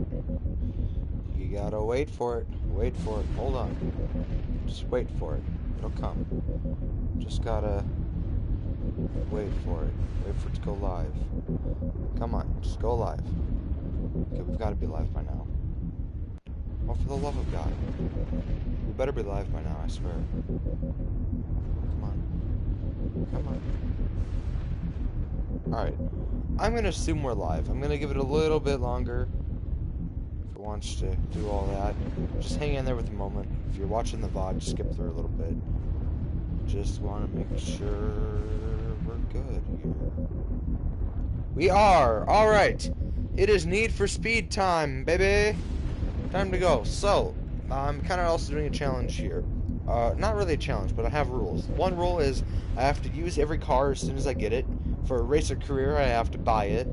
it. You gotta wait for it. Wait for it. Hold on. Just wait for it. It'll come. Just gotta wait for it. Wait for it to go live. Come on, just go live. Okay, we've gotta be live by now. Oh, for the love of God. We better be live by now, I swear. Come on. Come on. Alright. I'm gonna assume we're live. I'm gonna give it a little bit longer. If it wants to do all that. Just hang in there with the moment. If you're watching the VOD, just skip through a little bit. Just want to make sure we're good here. We are! Alright! It is Need for Speed time, baby! Time to go. So, I'm kind of also doing a challenge here. Not really a challenge, but I have rules. One rule is I have to use every car as soon as I get it. For a racer career, I have to buy it.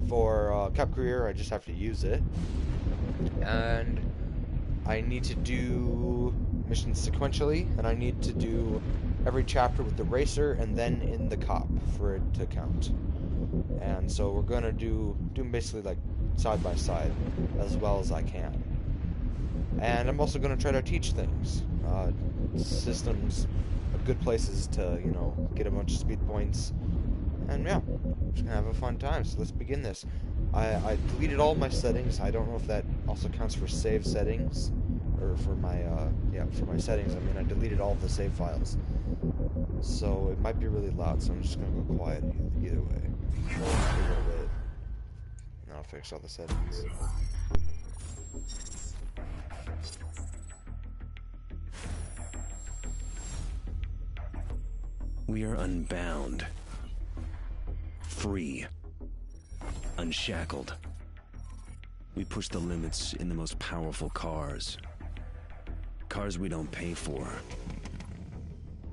For cup career, I just have to use it. And I need to do missions sequentially, and I need to do every chapter with the racer and then in the cop for it to count. And so we're gonna do basically like side by side as well as I can. And I'm also gonna try to teach things, systems, good places to, you know, get a bunch of speed points. And yeah, just gonna have a fun time. So let's begin this. I deleted all my settings. I don't know if that also counts for save settings or for my for my settings. I mean, I deleted all of the save files, so it might be really loud. So I'm just gonna go quiet either way. A little bit. And I'll fix all the settings. We are unbound, free, unshackled. We push the limits in the most powerful cars. Cars we don't pay for.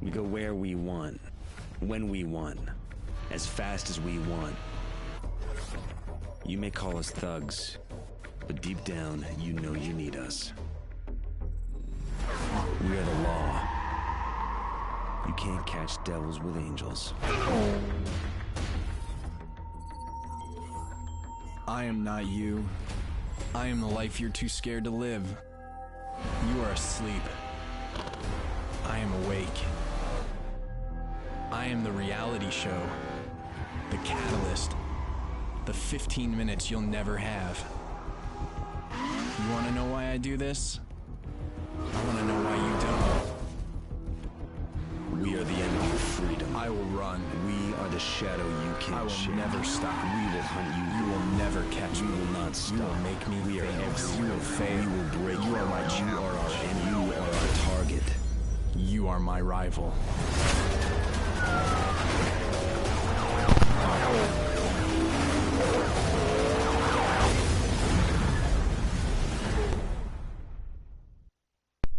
We go where we want, when we want, as fast as we want. You may call us thugs, but deep down, you know you need us. We are the law. You can't catch devils with angels. I am not you. I am the life you're too scared to live. You are asleep. I am awake. I am the reality show. The catalyst. The 15 minutes you'll never have. You want to know why I do this? I want to know why you don't. We are the enemy of freedom. I will run. We are the shadow you can't I will shake. never stop. We will hunt you. You will never catch We me. will not stop. You will make me We are fail. everywhere. You will fail. We will break. You are my You challenge. are our enemy. You are our target. You are my rival.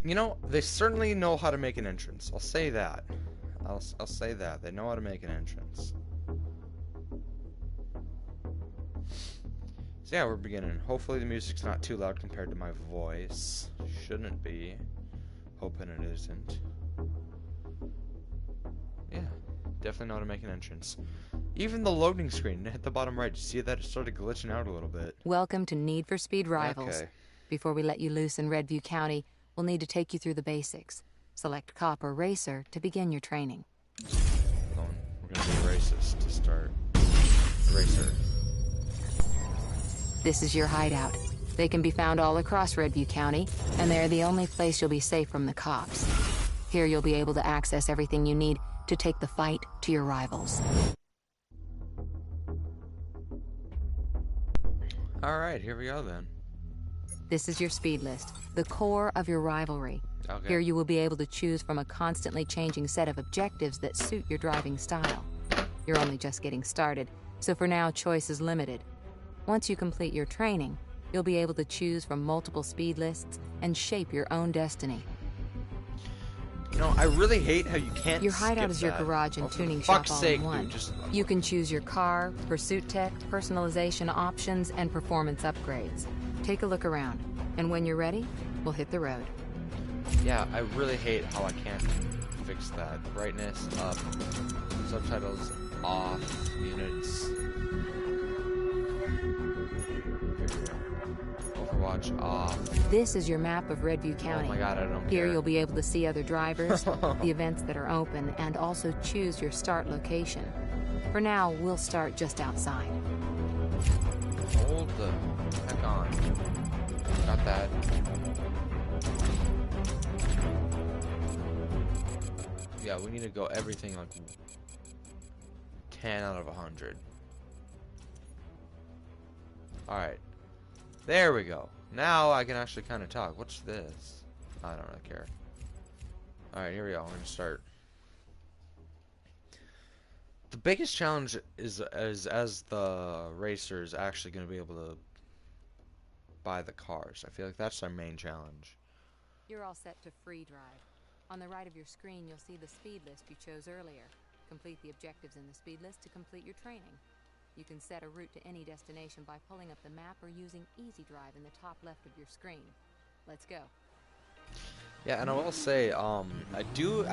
You know, they certainly know how to make an entrance. I'll say that. I'll say that. They know how to make an entrance. So yeah, we're beginning. Hopefully the music's not too loud compared to my voice. Shouldn't be. Hoping it isn't. Yeah, definitely know how to make an entrance. Even the loading screen at the bottom right, you see that it started glitching out a little bit. Welcome to Need for Speed Rivals. Okay. Before we let you loose in Redview County, we'll need to take you through the basics. Select cop or racer to begin your training. We're gonna be racist to start. Racer. This is your hideout. They can be found all across Redview County, and they're the only place you'll be safe from the cops. Here you'll be able to access everything you need to take the fight to your rivals. Alright, here we go then. This is your speed list, the core of your rivalry. Okay. Here you will be able to choose from a constantly changing set of objectives that suit your driving style. You're only just getting started, so for now choice is limited. Once you complete your training, you'll be able to choose from multiple speed lists and shape your own destiny. You know, I really hate how you can't Your hideout skip is your that. garage and Oh, for tuning shop fuck's all sake, in one. dude, just... You can choose your car, pursuit tech, personalization options, and performance upgrades. Take a look around, and when you're ready, we'll hit the road. Yeah, I really hate how I can't fix that. Brightness up, subtitles off, units. Here we go. Oh, watch off. This is your map of Redview Oh County. my god, I don't Here care. you'll be able to see other drivers, the events that are open, and also choose your start location. For now, we'll start just outside. Hold the heck on. Got that. Yeah, we need to go everything like 10 out of 100. Alright. There we go. Now I can actually kind of talk. What's this? I don't really care. Alright, here we go. We're going to start. The biggest challenge is as the racers actually going to be able to buy the cars. I feel like that's our main challenge. You're all set to free drive. On the right of your screen, you'll see the speed list you chose earlier. Complete the objectives in the speed list to complete your training. You can set a route to any destination by pulling up the map or using Easy Drive in the top left of your screen. Let's go. Yeah, and I will say, I do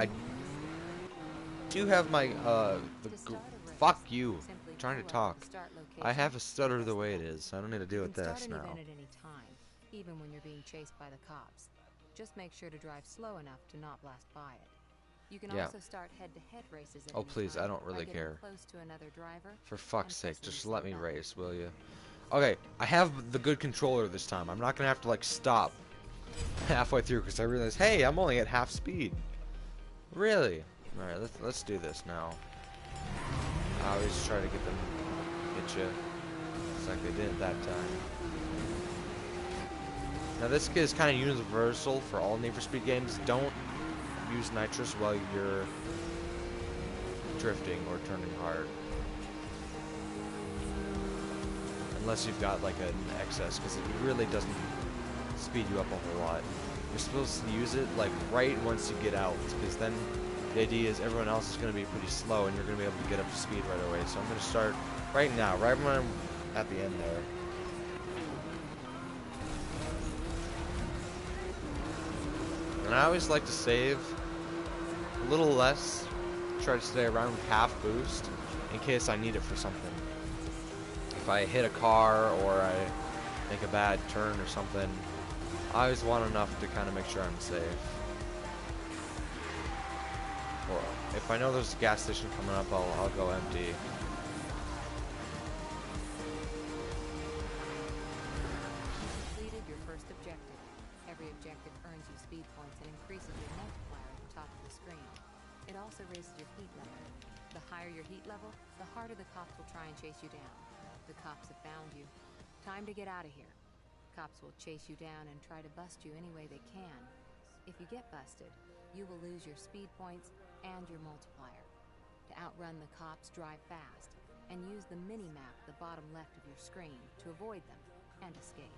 have my, fuck you, I'm trying to talk. I have a stutter the way it is, so I don't need to deal with this now. Start an event at any time, even when you're being chased by the cops. Just make sure to drive slow enough to not blast by it. You can also start head-to-head races at Oh, any please, time I don't really by getting care. close to another driver. For fuck's and sake, pressing just the let me button. race, will you? Okay, I have the good controller this time. I'm not gonna have to, like, stop halfway through because I realize, hey, I'm only at half speed. Really? Alright, let's do this now. I always try to get them hit you. It's like they did that time. Now this is kind of universal for all Need for Speed games. Don't use nitrous while you're drifting or turning hard. Unless you've got like an excess, because it really doesn't speed you up a whole lot. You're supposed to use it like right once you get out, because then the idea is everyone else is going to be pretty slow and you're going to be able to get up to speed right away. So I'm going to start right now, right when I'm at the end there. And I always like to save a little less, try to stay around half boost in case I need it for something. If I hit a car or I make a bad turn or something, I always want enough to kind of make sure I'm safe. Or if I know there's a gas station coming up, I'll go empty. Completed your first objective. Every objective earns you speed points and increases your multiplier at the top of the screen. It also raises your heat level. The higher your heat level, the harder the cops will try and chase you down. The cops have found you. Time to get out of here. Cops will chase you down and try to bust you any way they can. If you get busted, you will lose your speed points and your multiplier. To outrun the cops, drive fast, and use the mini-map at the bottom left of your screen to avoid them and escape.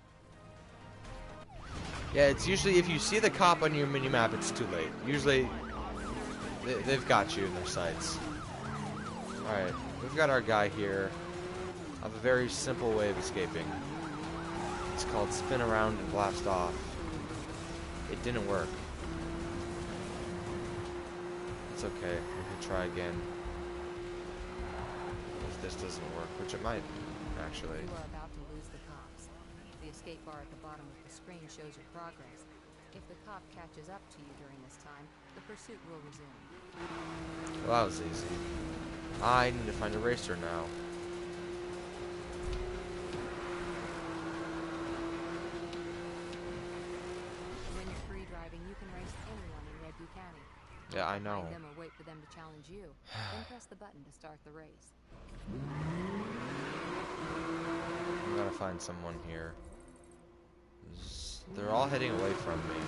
Yeah, it's usually if you see the cop on your minimap, it's too late. Usually, they've got you in their sights. Alright, we've got our guy here. I have a very simple way of escaping. It's called spin around and blast off. It didn't work. It's okay, we can try again. If this doesn't work, which it might, actually. You are about to lose the cops. The escape bar at the bottom of the screen shows your progress. If the cop catches up to you during this time, the pursuit will resume. Well, that was easy. I need to find a racer now. When you're free driving, you can race anyone in Redview County. Yeah, I know. Find them or wait for them to challenge you. Then press the button to start the race. I'm gonna find someone here. They're all heading away from me.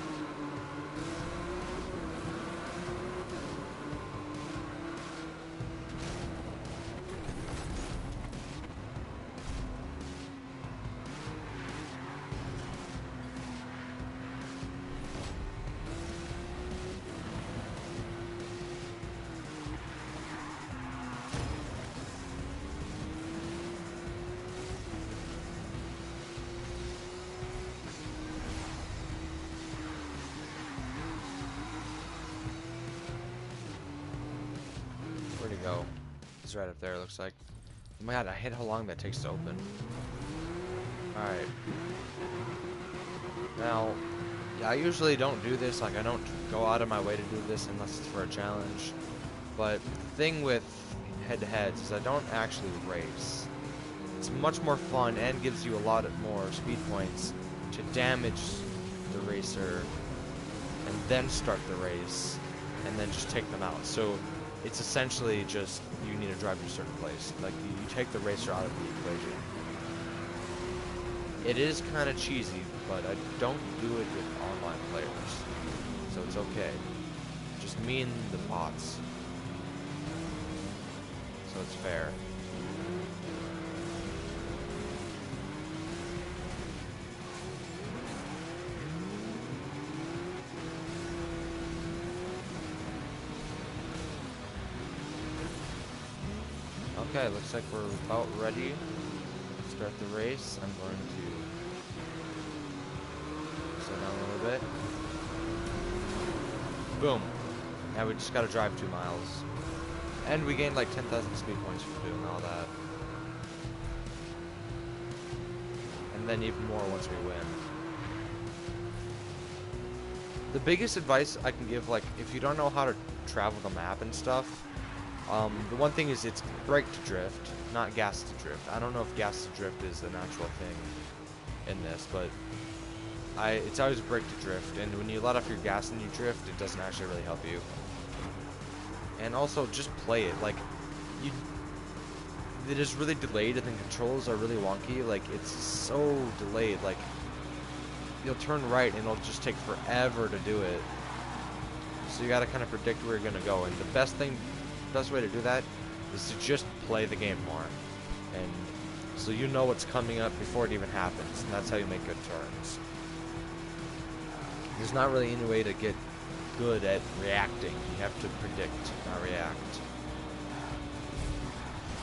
Where'd he go? He's right up there, it looks like. Oh my god, I hate how long that takes to open. Alright. Now, yeah, I usually don't do this, like I don't go out of my way to do this unless it's for a challenge. But the thing with head-to-heads is I don't actually race. It's much more fun and gives you a lot more speed points to damage the racer and then start the race and then just take them out. So it's essentially just you need to drive to a certain place. Like you take the racer out of the equation. It is kind of cheesy, but I don't do it with online players. So it's okay. Just me and the bots. So it's fair. Okay, looks like we're about ready to start the race. I'm going to slow down a little bit. Boom. Now we just gotta drive 2 miles. And we gained like 10,000 speed points for doing all that. And then even more once we win. The biggest advice I can give, like, if you don't know how to travel the map and stuff, the one thing is it's brake to drift, not gas to drift. I don't know if gas to drift is an actual thing in this, but it's always brake to drift, and when you let off your gas and you drift, it doesn't actually really help you. And also, just play it. Like, it is really delayed, and the controls are really wonky. Like, it's so delayed. Like, you'll turn right, and it'll just take forever to do it. So you gotta kind of predict where you're gonna go. And the best way to do that is to just play the game more. And so you know what's coming up before it even happens, and that's how you make good turns. There's not really any way to get good at reacting. You have to predict, not react.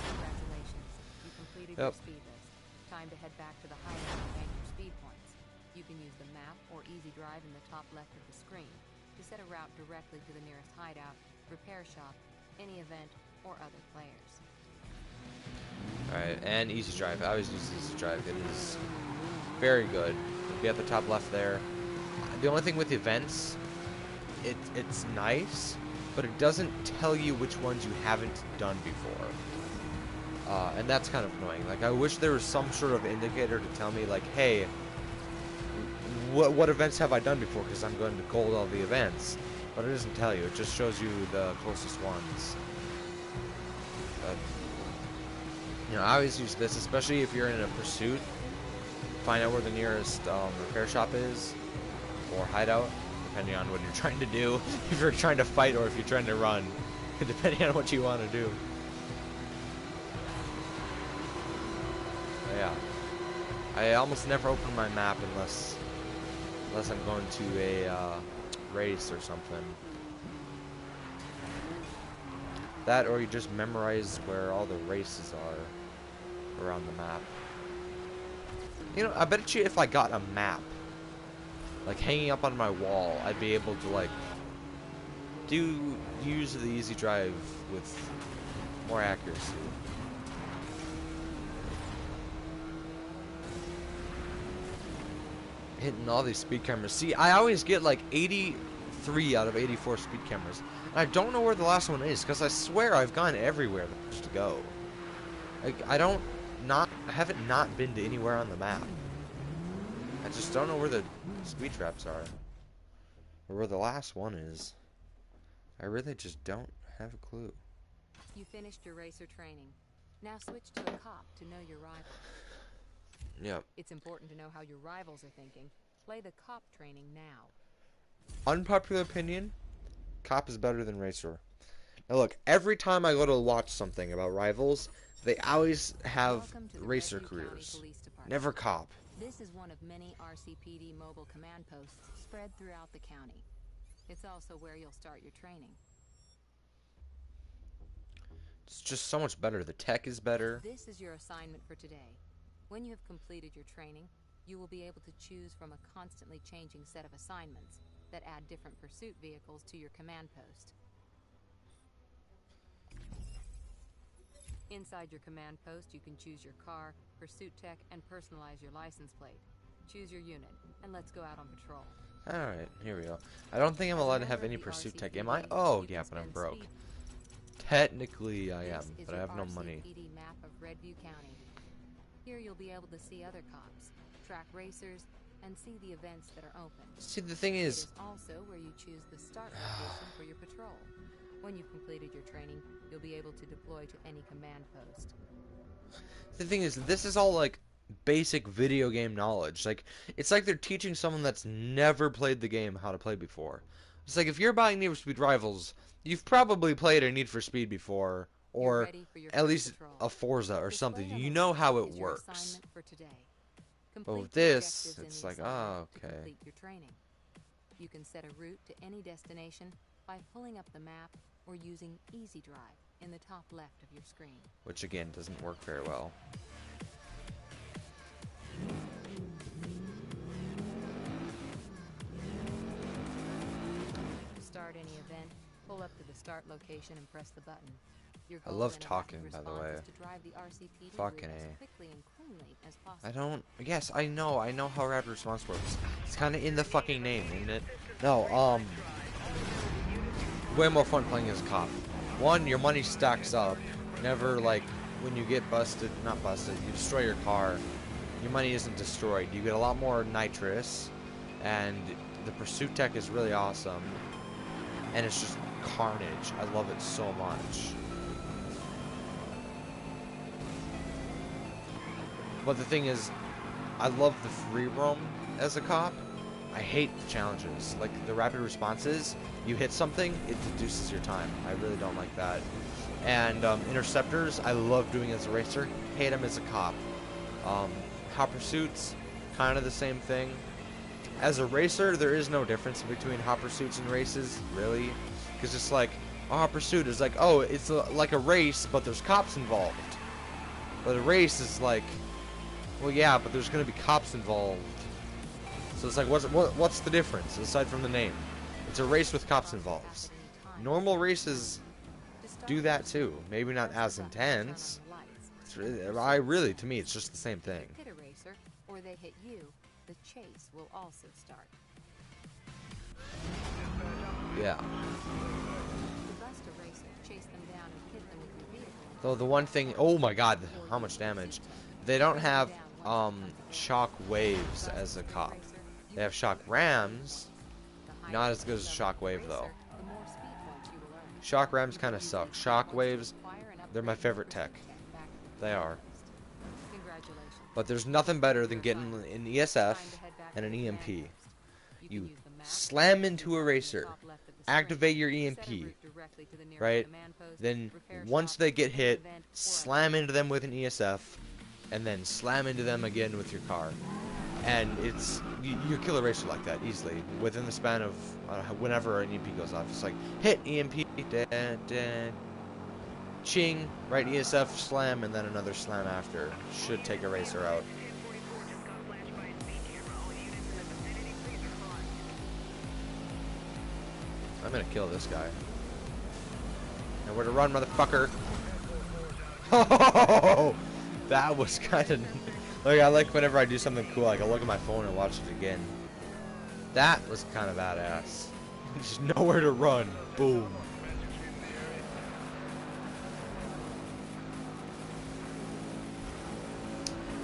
Congratulations. You completed your speed list. Time to head back to the hideout and bank your speed points. You can use the map or easy drive in the top left of the screen to set a route directly to the nearest hideout, repair shop, any event, or other players. Alright, and easy drive. I always use easy drive. It is very good. It'll be at the top left there. The only thing with events, it's nice, but it doesn't tell you which ones you haven't done before. And that's kind of annoying. Like, I wish there was some sort of indicator to tell me, like, hey, what events have I done before? Because I'm going to gold all the events. But it doesn't tell you. It just shows you the closest ones. But, you know, I always use this, especially if you're in a pursuit. Find out where the nearest repair shop is, or hideout, depending on what you're trying to do. If you're trying to fight or if you're trying to run, depending on what you want to do. But yeah, I almost never open my map unless I'm going to a race or something. That, or you just memorize where all the races are around the map. You know, I bet you if I got a map, like hanging up on my wall, I'd be able to like use the easy drive with more accuracy. Hitting all these speed cameras. See, I always get like 83 out of 84 speed cameras. And I don't know where the last one is, because I swear I've gone everywhere there's to go. Like, I haven't not been to anywhere on the map. I just don't know where the speed traps are. Or where the last one is. I really just don't have a clue. You finished your racer training. Now switch to a cop to know your rivals. Yep. It's important to know how your rivals are thinking. Play the cop training now. Unpopular opinion, cop is better than racer. Now look, every time I go to watch something about rivals, they always have racer careers. Never cop. This is one of many RCPD mobile command posts spread throughout the county. It's also where you'll start your training. It's just so much better. The tech is better. This is your assignment for today. When you have completed your training, you will be able to choose from a constantly changing set of assignments that add different pursuit vehicles to your command post. Inside your command post, you can choose your car, pursuit tech, and personalize your license plate. Choose your unit, and let's go out on patrol. Alright, here we go. I don't think I'm As a allowed to member have of any the pursuit tech. RCPD, Am I? Oh, you yeah, can but I'm spend broke. speed. Technically, I am, This is but I your have no money. RCPD map of Redview County. Here you'll be able to see other cops, track racers, and see the events that are open. See, the thing It is, is also where you choose the start location for your patrol. When you've completed your training, you'll be able to deploy to any command post. this is all like basic video game knowledge. Like, it's like they're teaching someone that's never played the game how to play before. It's like if you're buying Need for Speed Rivals, you've probably played a Need for Speed before, You're or ready for your at first least patrol. a Forza or something. Displayed on You the know right how it is your works. assignment for today. But Complete with the this, objectives in it's the like, assignment oh, to okay. complete your training. You can set a route to any destination by pulling up the map or using Easy Drive in the top left of your screen. Which again doesn't work very well. To start any event, pull up to the start location and press the button. Your I goal love in a talking, rapid by the response way. is to drive the RCPD Fucking route A. as quickly and cleanly as possible. I don't. Yes, I know how rapid response works. It's kind of in the fucking name, isn't it? No, way more fun playing as a cop. One, your money stacks up. Never like when you get busted, not busted, you destroy your car, your money isn't destroyed. You get a lot more nitrous, and the pursuit tech is really awesome. And it's just carnage. I love it so much. But the thing is, I love the free roam as a cop. I hate the challenges. Like the rapid responses, you hit something, it reduces your time. I really don't like that. And interceptors, I love doing as a racer. Hate them as a cop. Hot pursuits, kind of the same thing. As a racer, there is no difference between hot pursuits and races, really. Because it's like, a hot pursuit is like, oh, it's like a race, but there's cops involved. But a race is like, well, yeah, but there's going to be cops involved. So it's like, what's the difference, aside from the name? It's a race with cops involved. Normal races do that too. Maybe not as intense. To me, it's just the same thing. Hit a racer, or they hit you, the chase will also start. Yeah. To bust a racer, chase them down and hit them with your vehicle. Though the one thing, oh my god, how much damage. They don't have shock waves as a cop. They have shock rams. Not as good as shock wave though. Shock rams kind of suck. Shock waves, they're my favorite tech. They are. But there's nothing better than getting an ESF and an EMP. You slam into a racer, activate your EMP, right? Then once they get hit, slam into them with an ESF, and then slam into them again with your car. And it's, you kill a racer like that easily, within the span of whenever an EMP goes off. It's like, hit, EMP, ching, right, ESF, slam, and then another slam after. Should take a racer out. I'm gonna kill this guy. And where to run, motherfucker? Oh, that was kind of... Like, I like whenever I do something cool, like I look at my phone and watch it again. That was kind of badass. Just nowhere to run. Boom.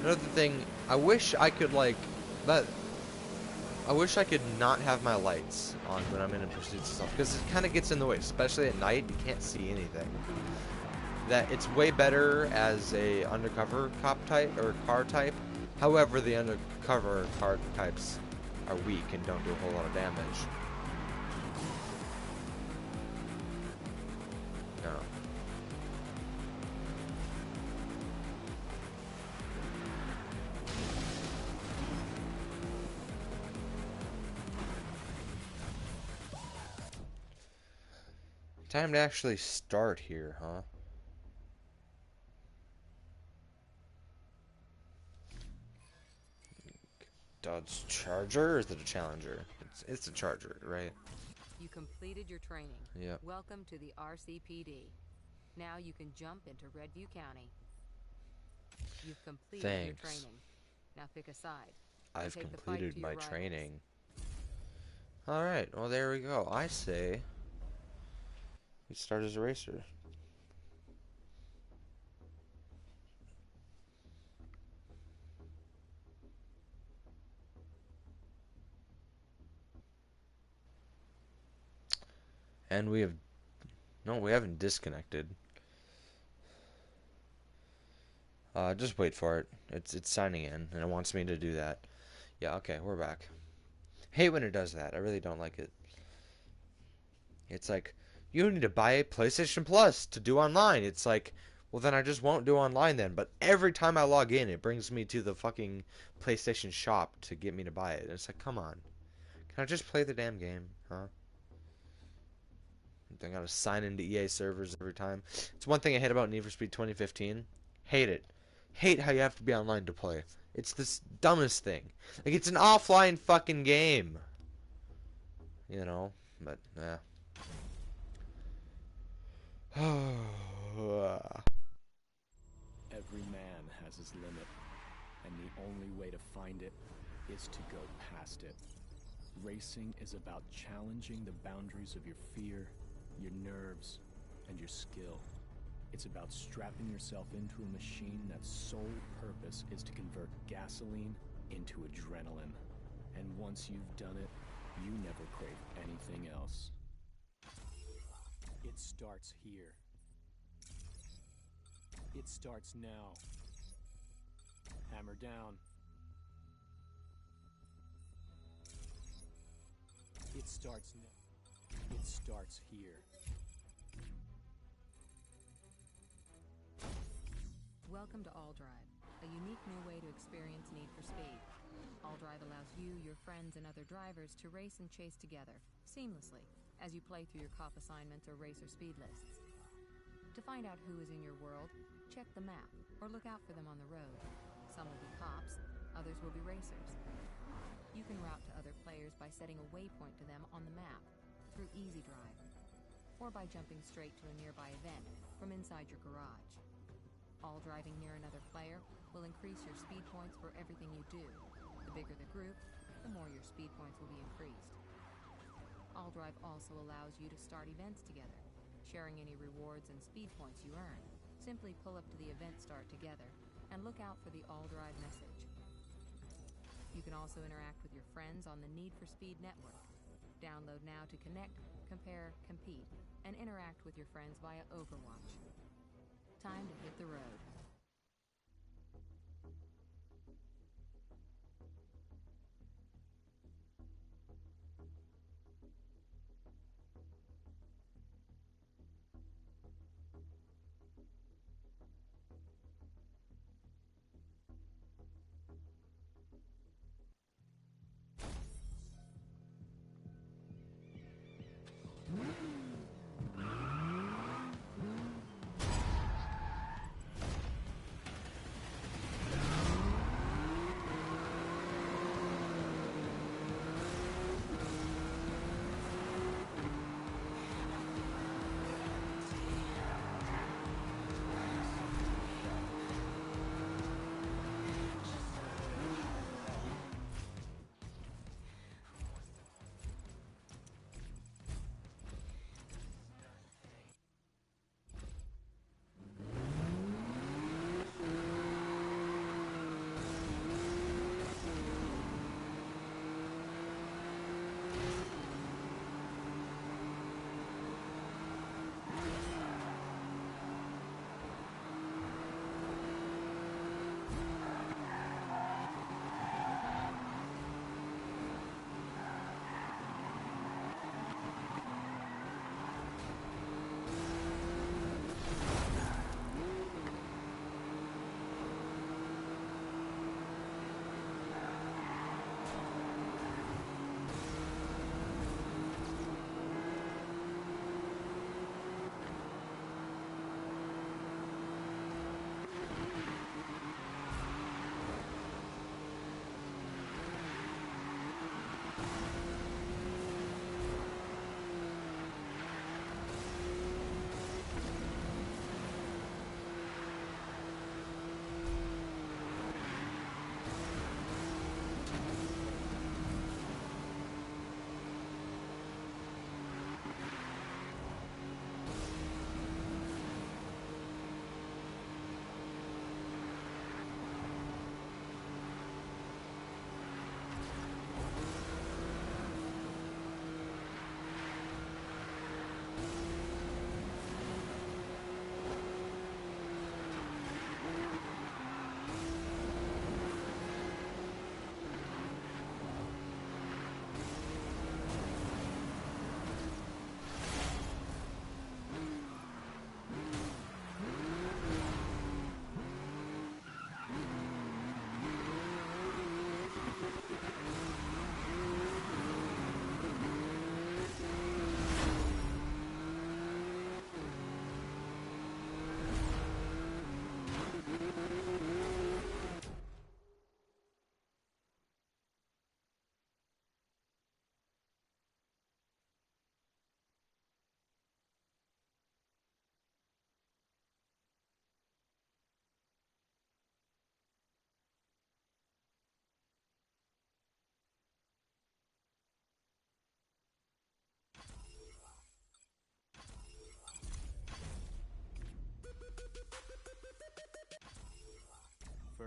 Another thing, I wish I could like that. I wish I could not have my lights on when I'm in a pursuit and stuff, because it kind of gets in the way, especially at night. You can't see anything. That it's way better as a undercover cop type or car type. However, the undercover car types are weak and don't do a whole lot of damage. No. Time to actually start here, huh? Dodge Charger, or is it a Challenger? It's a Charger, right? You completed your training. Yep. Welcome to the RCPD. Now you can jump into Redview County. You've completed your Thanks. training. Now pick a side. and I've take the fight to completed your my rivals. training. Alright, well there we go. I say we start as a racer. And we have... No, we haven't disconnected. Just wait for it. It's signing in, and it wants me to do that. Yeah, okay, we're back. Hate when it does that. I really don't like it. It's like, you need to buy a PlayStation Plus to do online. It's like, well then I just won't do online then. But every time I log in, it brings me to the fucking PlayStation shop to get me to buy it. And it's like, come on. Can I just play the damn game? Huh? I gotta sign into EA servers every time. It's one thing I hate about Need for Speed 2015. Hate it. Hate how you have to be online to play. It's the dumbest thing. Like, it's an offline fucking game. You know? But, yeah. Every man has his limit, and the only way to find it is to go past it. Racing is about challenging the boundaries of your fear, your nerves, and your skill. It's about strapping yourself into a machine that's sole purpose is to convert gasoline into adrenaline. And once you've done it, you never crave anything else. It starts here. It starts now. Hammer down. It starts now. It starts here. Welcome to All Drive, a unique new way to experience Need for Speed. All Drive allows you, your friends, and other drivers to race and chase together, seamlessly, as you play through your cop assignments or racer speed lists. To find out who is in your world, check the map, or look out for them on the road. Some will be cops, others will be racers. You can route to other players by setting a waypoint to them on the map, through Easy Drive, or by jumping straight to a nearby event from inside your garage. All driving near another player will increase your speed points for everything you do. The bigger the group, the more your speed points will be increased. All Drive also allows you to start events together, sharing any rewards and speed points you earn. Simply pull up to the event start together and look out for the All Drive message. You can also interact with your friends on the Need for Speed network. Download now to connect, compare, compete, and interact with your friends via Overwatch. Time to hit the road.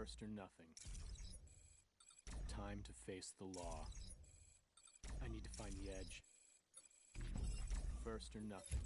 First or nothing. Time to face the law. I need to find the edge. First or nothing.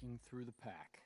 Looking through the pack.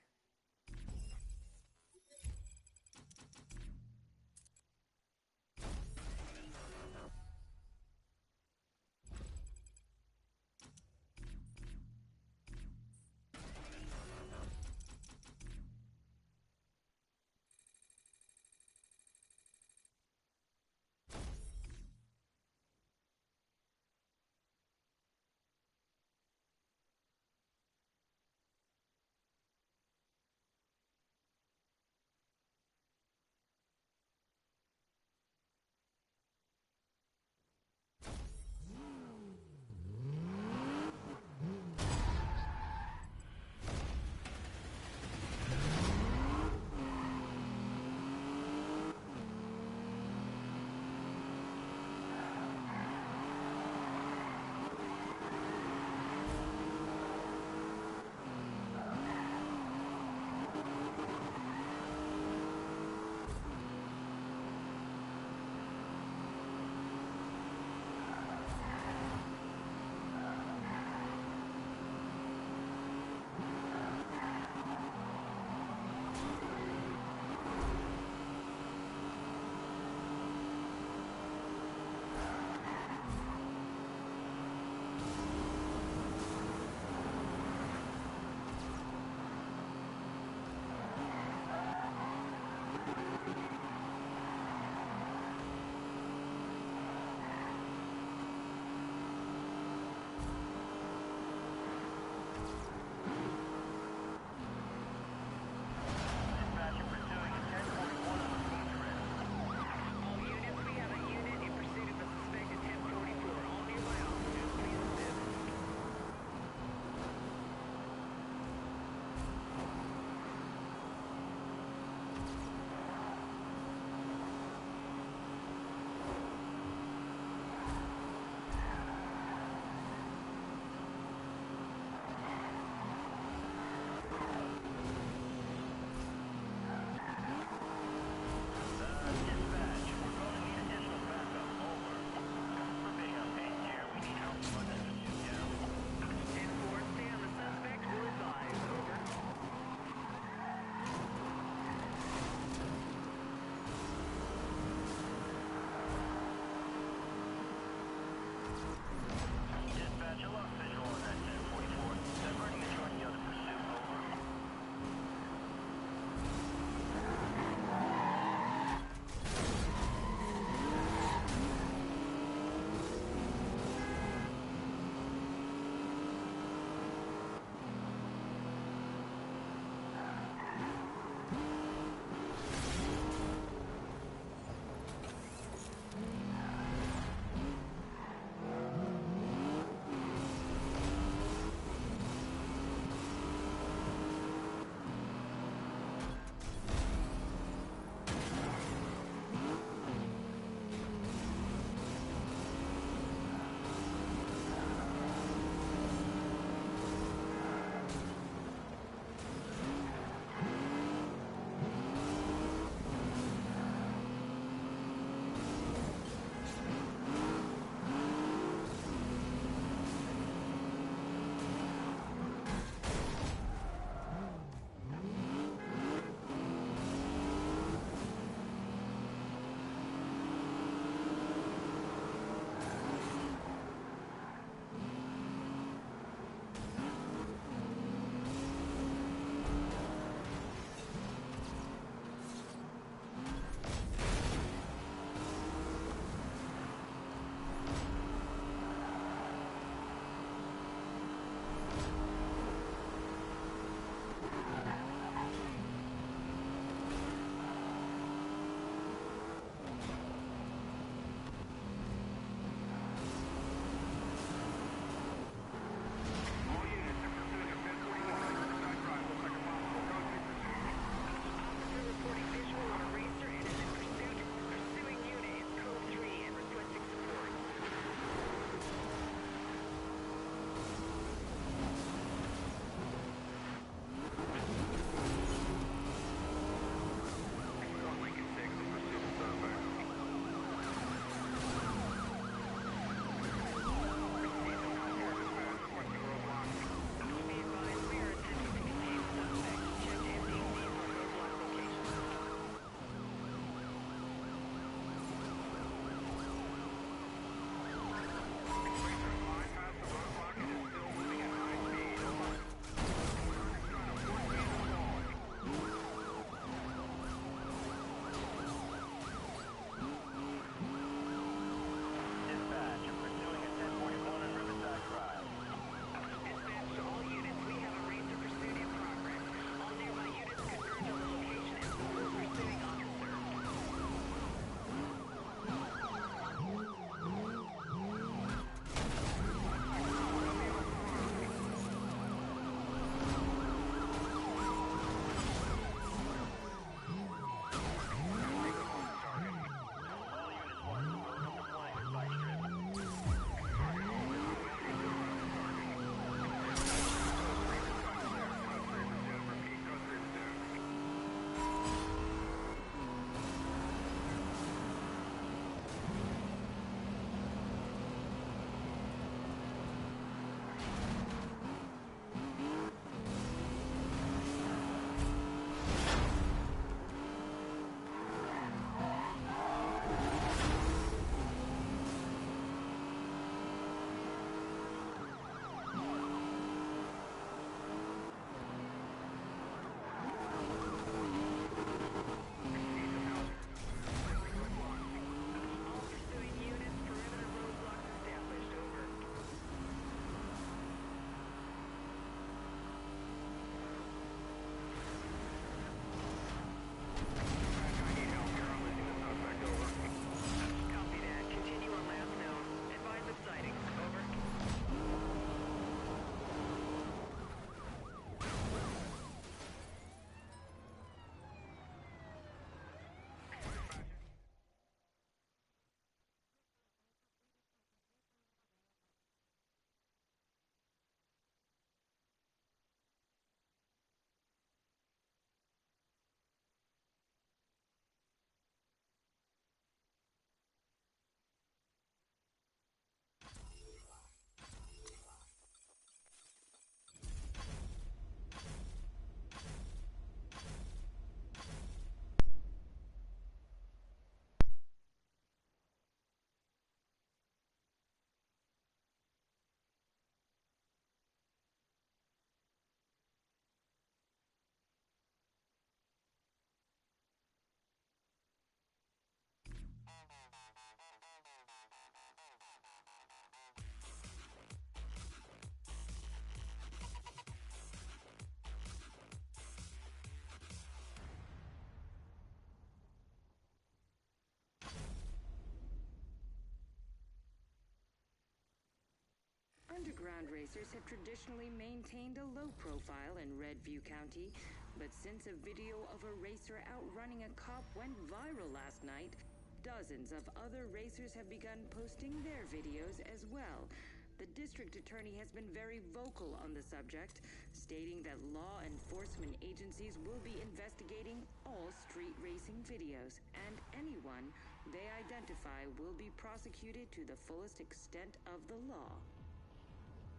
Underground racers have traditionally maintained a low profile in Redview County, but since a video of a racer outrunning a cop went viral last night, dozens of other racers have begun posting their videos as well. The district attorney has been very vocal on the subject, stating that law enforcement agencies will be investigating all street racing videos, and anyone they identify will be prosecuted to the fullest extent of the law.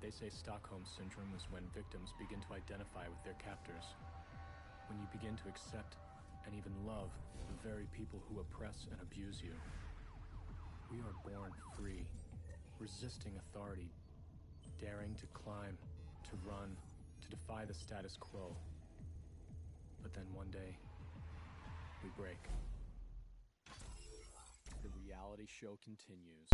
They say Stockholm Syndrome is when victims begin to identify with their captors. When you begin to accept and even love the very people who oppress and abuse you. We are born free, resisting authority, daring to climb, to run, to defy the status quo. But then one day, we break. The reality show continues.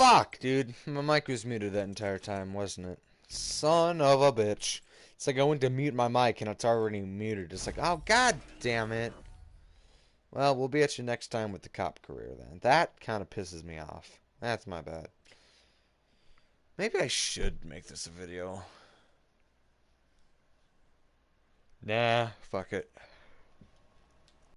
Fuck, dude. My mic was muted that entire time, wasn't it? Son of a bitch. It's like I went to mute my mic and it's already muted. It's like, oh, god damn it. Well, we'll be at you next time with the cop career then. That kind of pisses me off. That's my bad. Maybe I should make this a video. Nah, fuck it.